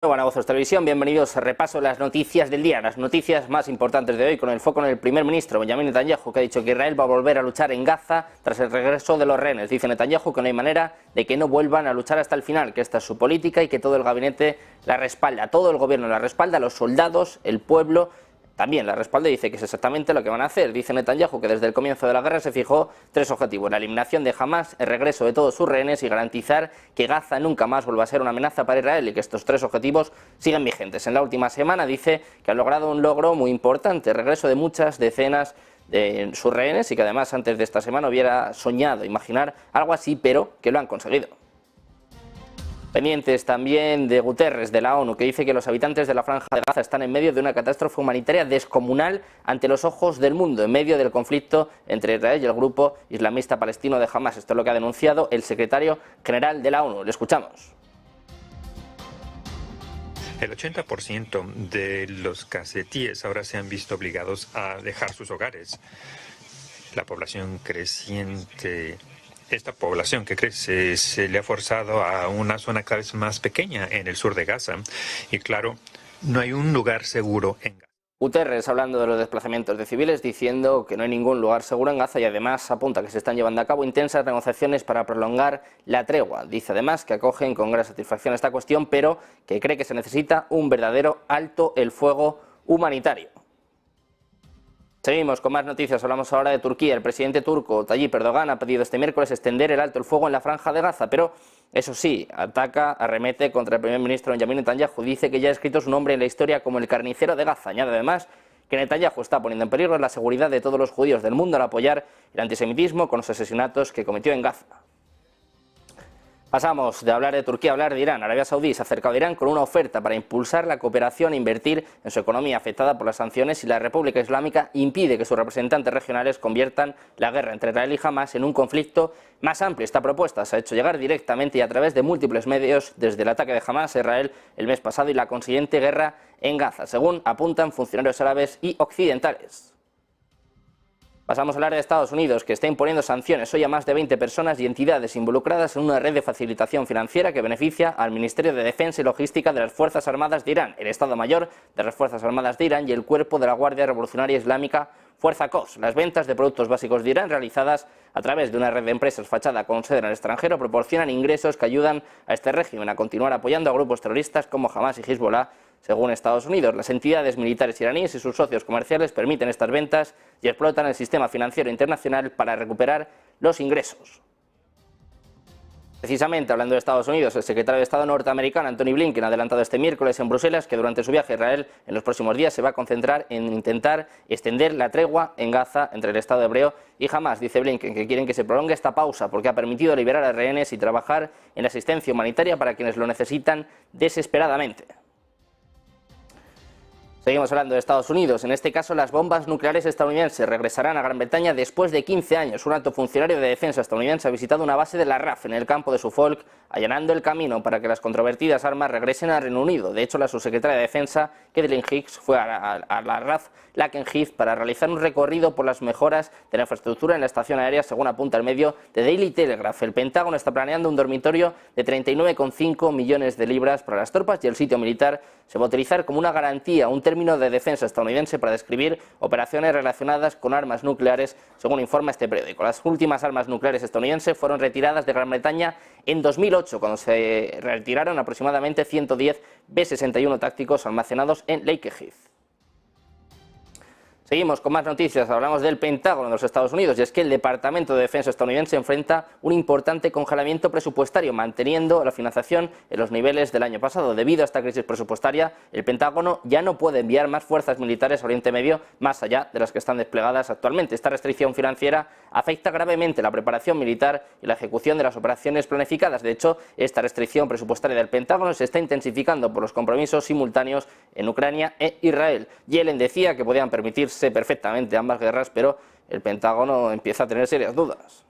Buenas Voces Televisión, bienvenidos a repaso de las noticias del día, las noticias más importantes de hoy, con el foco en el primer ministro Benjamin Netanyahu, que ha dicho que Israel va a volver a luchar en Gaza tras el regreso de los rehenes. Dice Netanyahu que no hay manera de que no vuelvan a luchar hasta el final, que esta es su política y que todo el gabinete la respalda, todo el gobierno la respalda, los soldados, el pueblo también la respalda y dice que es exactamente lo que van a hacer. Dice Netanyahu que desde el comienzo de la guerra se fijó tres objetivos: la eliminación de Hamas, el regreso de todos sus rehenes y garantizar que Gaza nunca más vuelva a ser una amenaza para Israel, y que estos tres objetivos siguen vigentes. En la última semana dice que ha logrado un logro muy importante: el regreso de muchas decenas de sus rehenes, y que además antes de esta semana hubiera soñado imaginar algo así, pero que lo han conseguido. Pendientes también de Guterres, de la ONU, que dice que los habitantes de la Franja de Gaza están en medio de una catástrofe humanitaria descomunal ante los ojos del mundo, en medio del conflicto entre Israel y el grupo islamista palestino de Hamas. Esto es lo que ha denunciado el secretario general de la ONU. Le escuchamos. El 80% de los gazatíes ahora se han visto obligados a dejar sus hogares. La población creciente... Esta población que crece se le ha forzado a una zona cada vez más pequeña en el sur de Gaza. Y claro, no hay un lugar seguro en Gaza. Guterres hablando de los desplazamientos de civiles, diciendo que no hay ningún lugar seguro en Gaza, y además apunta que se están llevando a cabo intensas negociaciones para prolongar la tregua. Dice además que acogen con gran satisfacción esta cuestión, pero que cree que se necesita un verdadero alto el fuego humanitario. Seguimos con más noticias. Hablamos ahora de Turquía. El presidente turco Tayyip Erdogan ha pedido este miércoles extender el alto el fuego en la Franja de Gaza, pero eso sí, arremete contra el primer ministro Benjamin Netanyahu. Dice que ya ha escrito su nombre en la historia como el carnicero de Gaza. Añade además que Netanyahu está poniendo en peligro la seguridad de todos los judíos del mundo al apoyar el antisemitismo con los asesinatos que cometió en Gaza. Pasamos de hablar de Turquía a hablar de Irán. Arabia Saudí se ha acercado a Irán con una oferta para impulsar la cooperación e invertir en su economía afectada por las sanciones, y la República Islámica impide que sus representantes regionales conviertan la guerra entre Israel y Hamas en un conflicto más amplio. Esta propuesta se ha hecho llegar directamente y a través de múltiples medios desde el ataque de Hamas a Israel el mes pasado y la consiguiente guerra en Gaza, según apuntan funcionarios árabes y occidentales. Pasamos a hablar de Estados Unidos, que está imponiendo sanciones hoy a más de 20 personas y entidades involucradas en una red de facilitación financiera que beneficia al Ministerio de Defensa y Logística de las Fuerzas Armadas de Irán, el Estado Mayor de las Fuerzas Armadas de Irán y el Cuerpo de la Guardia Revolucionaria Islámica, Fuerza Quds. Las ventas de productos básicos de Irán, realizadas a través de una red de empresas fachada con sede en el extranjero, proporcionan ingresos que ayudan a este régimen a continuar apoyando a grupos terroristas como Hamas y Hezbollah. Según Estados Unidos, las entidades militares iraníes y sus socios comerciales permiten estas ventas y explotan el sistema financiero internacional para recuperar los ingresos. Precisamente hablando de Estados Unidos, el secretario de Estado norteamericano Antony Blinken ha adelantado este miércoles en Bruselas que durante su viaje a Israel en los próximos días se va a concentrar en intentar extender la tregua en Gaza entre el Estado hebreo y Hamas. Dice Blinken que quieren que se prolongue esta pausa porque ha permitido liberar a rehenes y trabajar en la asistencia humanitaria para quienes lo necesitan desesperadamente. Seguimos hablando de Estados Unidos. En este caso, las bombas nucleares estadounidenses regresarán a Gran Bretaña después de 15 años. Un alto funcionario de defensa estadounidense ha visitado una base de la RAF en el campo de Suffolk, allanando el camino para que las controvertidas armas regresen al Reino Unido. De hecho, la subsecretaria de Defensa, Kathleen Hicks, fue a la RAF Lakenheath para realizar un recorrido por las mejoras de la infraestructura en la estación aérea, según apunta el medio The Daily Telegraph. El Pentágono está planeando un dormitorio de 39,5 millones de libras para las tropas, y el sitio militar se va a utilizar como una garantía, un término de defensa estadounidense para describir operaciones relacionadas con armas nucleares, según informa este periódico. Las últimas armas nucleares estadounidenses fueron retiradas de Gran Bretaña en 2008, cuando se retiraron aproximadamente 110 B-61 tácticos almacenados en Lakenheath. Seguimos con más noticias. Hablamos del Pentágono de los Estados Unidos, y es que el Departamento de Defensa estadounidense enfrenta un importante congelamiento presupuestario, manteniendo la financiación en los niveles del año pasado. Debido a esta crisis presupuestaria, el Pentágono ya no puede enviar más fuerzas militares a Oriente Medio más allá de las que están desplegadas actualmente. Esta restricción financiera afecta gravemente la preparación militar y la ejecución de las operaciones planificadas. De hecho, esta restricción presupuestaria del Pentágono se está intensificando por los compromisos simultáneos en Ucrania e Israel. Yellen decía que podían permitirse perfectamente ambas guerras, pero el Pentágono empieza a tener serias dudas.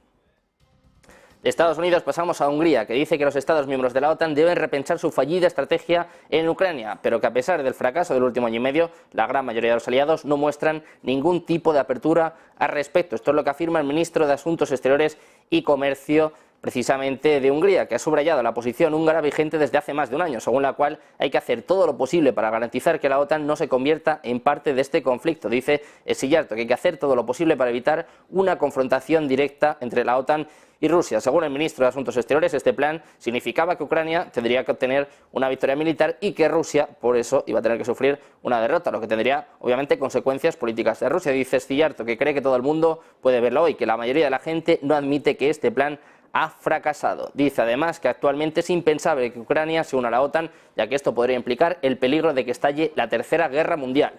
De Estados Unidos pasamos a Hungría, que dice que los Estados miembros de la OTAN deben repensar su fallida estrategia en Ucrania, pero que a pesar del fracaso del último año y medio, la gran mayoría de los aliados no muestran ningún tipo de apertura al respecto. Esto es lo que afirma el ministro de Asuntos Exteriores y Comercio precisamente de Hungría, que ha subrayado la posición húngara vigente desde hace más de un año, según la cual hay que hacer todo lo posible para garantizar que la OTAN no se convierta en parte de este conflicto. Dice Szijjártó que hay que hacer todo lo posible para evitar una confrontación directa entre la OTAN y Rusia. Según el ministro de Asuntos Exteriores, este plan significaba que Ucrania tendría que obtener una victoria militar y que Rusia, por eso, iba a tener que sufrir una derrota, lo que tendría, obviamente, consecuencias políticas de Rusia. Dice Szijjártó que cree que todo el mundo puede verlo hoy, que la mayoría de la gente no admite que este plan ha fracasado. Dice además que actualmente es impensable que Ucrania se una a la OTAN, ya que esto podría implicar el peligro de que estalle la Tercera Guerra Mundial.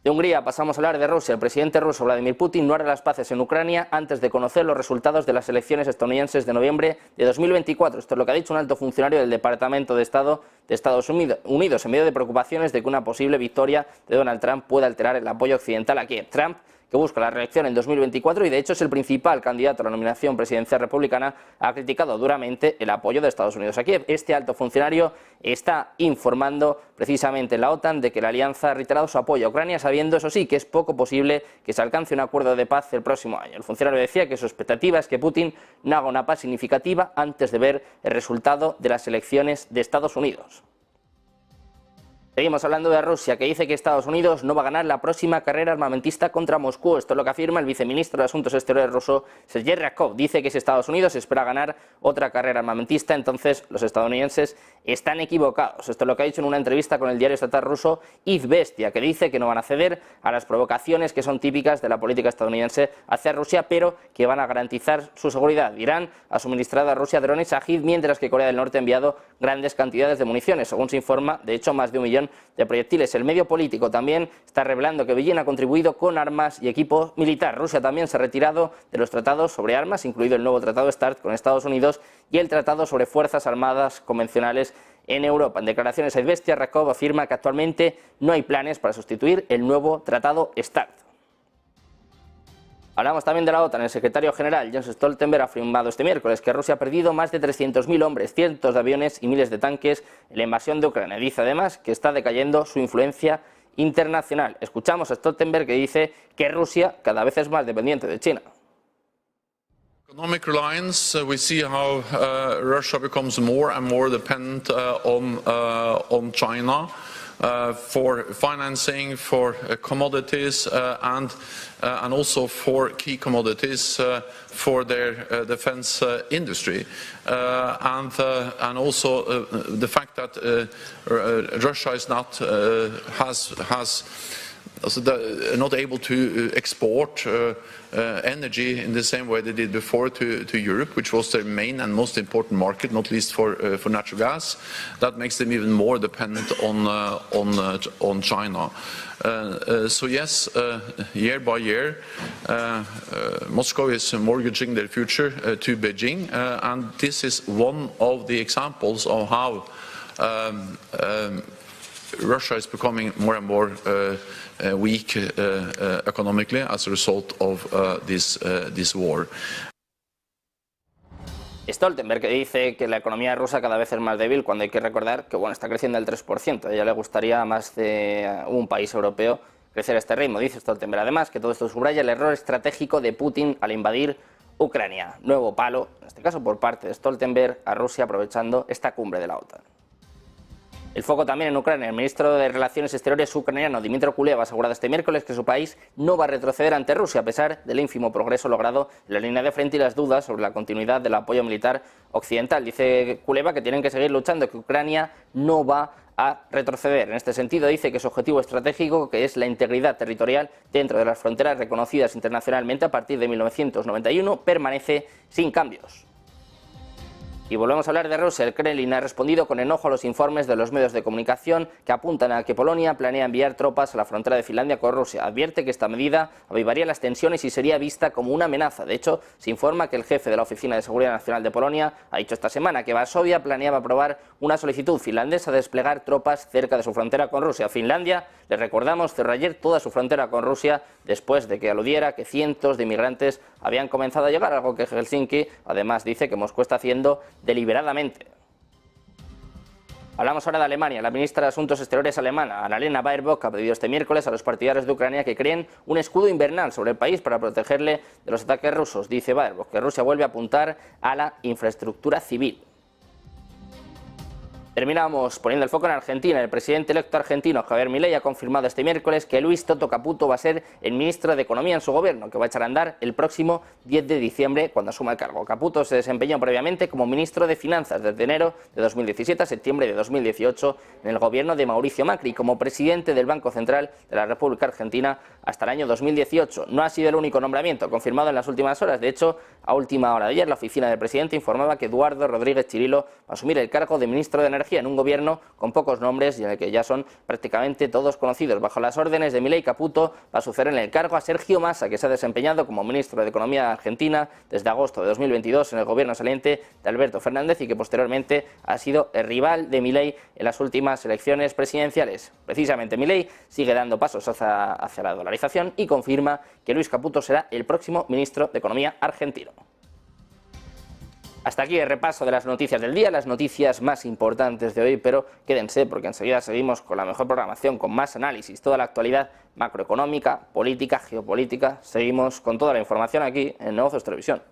De Hungría pasamos a hablar de Rusia. El presidente ruso Vladimir Putin no hará las paces en Ucrania antes de conocer los resultados de las elecciones estadounidenses de noviembre de 2024. Esto es lo que ha dicho un alto funcionario del Departamento de Estado de Estados Unidos, en medio de preocupaciones de que una posible victoria de Donald Trump pueda alterar el apoyo occidental a Kiev. Trump, que busca la reelección en 2024 y de hecho es el principal candidato a la nominación presidencial republicana, ha criticado duramente el apoyo de Estados Unidos a Kiev. Este alto funcionario está informando precisamente en la OTAN de que la alianza ha reiterado su apoyo a Ucrania, sabiendo eso sí que es poco posible que se alcance un acuerdo de paz el próximo año. El funcionario decía que su expectativa es que Putin no haga una paz significativa antes de ver el resultado de las elecciones de Estados Unidos. Seguimos hablando de Rusia, que dice que Estados Unidos no va a ganar la próxima carrera armamentista contra Moscú. Esto es lo que afirma el viceministro de Asuntos Exteriores ruso, Sergei Ryabkov. Dice que si Estados Unidos espera ganar otra carrera armamentista, entonces los estadounidenses están equivocados. Esto es lo que ha dicho en una entrevista con el diario estatal ruso Izvestia, que dice que no van a ceder a las provocaciones que son típicas de la política estadounidense hacia Rusia, pero que van a garantizar su seguridad. Irán ha suministrado a Rusia drones Shahid, mientras que Corea del Norte ha enviado grandes cantidades de municiones. Según se informa, de hecho, más de 1 millón de proyectiles. El medio político también está revelando que Beijing ha contribuido con armas y equipo militar. Rusia también se ha retirado de los tratados sobre armas, incluido el nuevo tratado START con Estados Unidos y el tratado sobre fuerzas armadas convencionales en Europa. En declaraciones a Izvestia, Ryabkov afirma que actualmente no hay planes para sustituir el nuevo tratado START. Hablamos también de la OTAN. El secretario general Jens Stoltenberg ha afirmado este miércoles que Rusia ha perdido más de 300.000 hombres, cientos de aviones y miles de tanques en la invasión de Ucrania. Dice además que está decayendo su influencia internacional. Escuchamos a Stoltenberg, que dice que Rusia cada vez es más dependiente de China. Economic reliance, we see how Russia becomes more and more dependent on China. For financing, for commodities, and also for key commodities for their defense industry, and also the fact that Russia is not not able to export energy in the same way they did before to Europe, which was their main and most important market, not least for natural gas. That makes them even more dependent on China. So yes, year by year, Moscow is mortgaging their future to Beijing, and this is one of the examples of how Russia is becoming more and more weak economically as a result of this war. Stoltenberg, que dice que la economía rusa cada vez es más débil, cuando hay que recordar que está creciendo al 3%. A ella le gustaría a más de un país europeo crecer a este ritmo, dice Stoltenberg. Además, que todo esto subraya el error estratégico de Putin al invadir Ucrania. Nuevo palo, en este caso por parte de Stoltenberg, a Rusia, aprovechando esta cumbre de la OTAN. El foco también en Ucrania. El ministro de Relaciones Exteriores ucraniano, Dmytro Kuleba, ha asegurado este miércoles que su país no va a retroceder ante Rusia, a pesar del ínfimo progreso logrado en la línea de frente y las dudas sobre la continuidad del apoyo militar occidental. Dice Kuleba que tienen que seguir luchando, que Ucrania no va a retroceder. En este sentido, dice que su objetivo estratégico, que es la integridad territorial dentro de las fronteras reconocidas internacionalmente a partir de 1991, permanece sin cambios. Y volvemos a hablar de Rusia. El Kremlin ha respondido con enojo a los informes de los medios de comunicación que apuntan a que Polonia planea enviar tropas a la frontera de Finlandia con Rusia. Advierte que esta medida avivaría las tensiones y sería vista como una amenaza. De hecho, se informa que el jefe de la Oficina de Seguridad Nacional de Polonia ha dicho esta semana que Varsovia planeaba aprobar una solicitud finlandesa de desplegar tropas cerca de su frontera con Rusia. Finlandia, les recordamos, cerró ayer toda su frontera con Rusia después de que aludiera que cientos de inmigrantes habían comenzado a llegar, algo que Helsinki además dice que Moscú está haciendo deliberadamente. Hablamos ahora de Alemania. La ministra de Asuntos Exteriores alemana, Annalena Baerbock, ha pedido este miércoles a los partidarios de Ucrania que creen un escudo invernal sobre el país para protegerle de los ataques rusos. Dice Baerbock que Rusia vuelve a apuntar a la infraestructura civil. Terminamos poniendo el foco en Argentina. El presidente electo argentino, Javier Milei, ha confirmado este miércoles que Luis Toto Caputo va a ser el ministro de Economía en su gobierno, que va a echar a andar el próximo 10 de diciembre cuando asuma el cargo. Caputo se desempeñó previamente como ministro de Finanzas desde enero de 2017 a septiembre de 2018 en el gobierno de Mauricio Macri, como presidente del Banco Central de la República Argentina hasta el año 2018. No ha sido el único nombramiento confirmado en las últimas horas. De hecho, a última hora de ayer, la oficina del presidente informaba que Eduardo Rodríguez Chirilo va a asumir el cargo de ministro de Energía en un gobierno con pocos nombres y en el que ya son prácticamente todos conocidos. Bajo las órdenes de Milei, Caputo va a suceder en el cargo a Sergio Massa, que se ha desempeñado como ministro de Economía de Argentina desde agosto de 2022 en el gobierno saliente de Alberto Fernández y que posteriormente ha sido el rival de Milei en las últimas elecciones presidenciales. Precisamente Milei sigue dando pasos hacia la dolarización y confirma que Luis Caputo será el próximo ministro de Economía argentino. Hasta aquí el repaso de las noticias del día, las noticias más importantes de hoy, pero quédense porque enseguida seguimos con la mejor programación, con más análisis, toda la actualidad macroeconómica, política, geopolítica. Seguimos con toda la información aquí en Negocios Televisión.